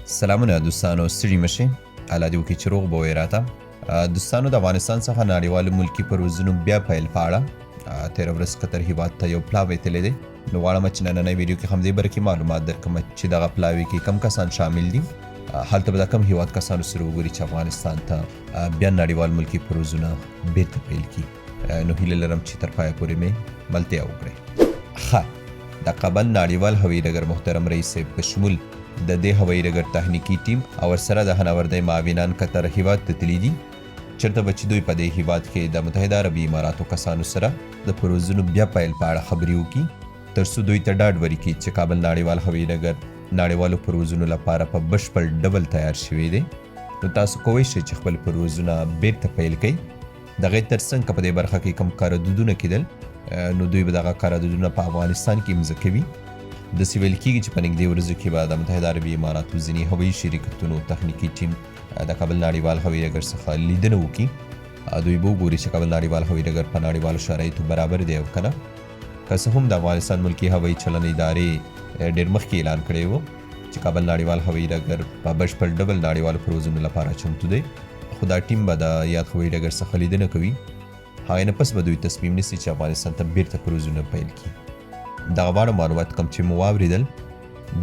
سلامونه دوستانو، ستړي مشئ. الله دې وکړي چې روغ به وئ راته. دوستانو، د افغانستان څخه نړیوالو ملکي پروازونو بیا پیل په اړه تېره ورځ قطر هېواد ته یو پلاوی تللی دی. نو غواړم چې نننۍ ویډیو کې همدې باره کې معلومات درکړم چې دغه پلاوي کې کم کسان شامل دي، هلته به د کم هېواد کسانو سره وګوري چې افغانستان ته بیا نړیوال ملکي پروازونه بېرته پیل کړي. نو هیله لرم چې تر پایه پورې مې ملتیا وکړئ. ښه، د کابل نړیوال هوایي ډګر محترم رئیس صاحب په شمول د دې هوایي ډګر تخنیکي ټیم او ورسره د هناوردۍ معاونان قطر هېواد ته تللي دي، چېرته به چې دوی په دې هېواد کې د متحده عربي اماراتو کسانو سره د پروازونو بیا پیل په اړه خبرې وکړي، تر څو دوی ته ډاډ ورکړي چې کابل نړیوال هوایي ډګر نړیوالو پروازونو لپاره په بشپړ ډول تیار شوی دی. نو تاسو کولی شئ چې خپل پروازونه بېرته پیل کړئ. د هغې تر څنګ که په دې برخه کې کوم قراردادونه کېدل، نو دوی به دغه قراردادونه په افغانستان کې امضا کوي. داسې ویل کېږي چې په نږدې ورځو کې به د متحده عربي اماراتو ځینې هوایي شرکتونو تخنیکي ټیم د کابل نړیوال هوایي ډګر څخه لیدنه وکړي. دوی به وګوري چې کابل نړیوال هوایي ډګر په نړیوالو شرایطو برابر دی او که نه. که څه هم د افغانستان ملکي هوایي چلن ادارې ډېر مخکې اعلان کړی و چې کابل نړیوال هوایي ډګر په بشپړ ډول نړیوالو پروازونو لپاره چمتو دی، خو دا ټیم به د یاد هوایي ډګر څخه لیدنه کوي. هغې نه پس به دوی تصمیم نیسي چې افغانستان ته بېرته پروازونه پیل کړي. دغه واړه معلومات کوم چې مو واورېدل،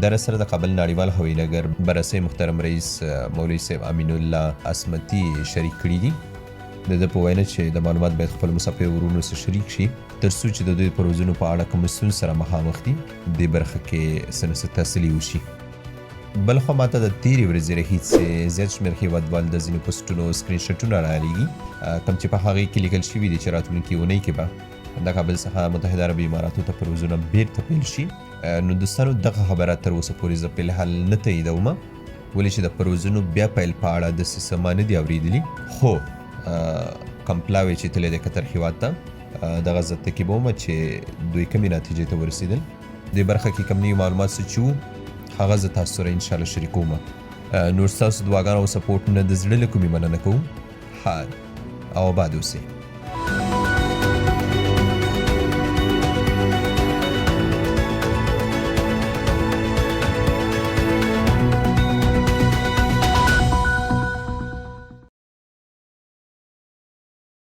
در سره د کابل نړیوال هوایي ډګر بررسۍ محترم رئیس مولوي صاحب امین الله عصمتي شریک کړي دي. د ده په وینا چې د معلومات باید خپل مصفحې ورونو سره شریک شي، تر څو چې د دوی پروازونو په اړه کوم ستونزو سره مخامخ دي دې برخه کې څه نه څه تسلي وشي. بل خوا ماته د تېرې ورځې راهیسې زیات شمېر هېوادوال د ځینو پوسټونو سکرین شاټونه رالیږي، کوم چې په هغې کې لیکل شوي دي چې راتلونکې اونۍ کې به د کابل څخه متحده عربي اماراتو ته پروازونه بېرته پیل شي. نو دوستانو، دغه خبره تر اوسه پورې زه په الحال نه تاییدومه، ولې چې د پروازونو بیا پیل په اړه داسې څه ما نه دي اورېدلي. خو کوم پلاوی چې تللی دی قطر هېواد ته، دغه زه تعقیبومه چې دوی کومې نتیجې ته ورسېدل. دې برخه کې کوم نوي معلومات څه چې وو، هغه زه تاسو سره انشاءالله شریکومه. نور ستاسو دعاګانو او سپورټونه د زړه له کومې مننه کوم. ښه او آباد اوسئ.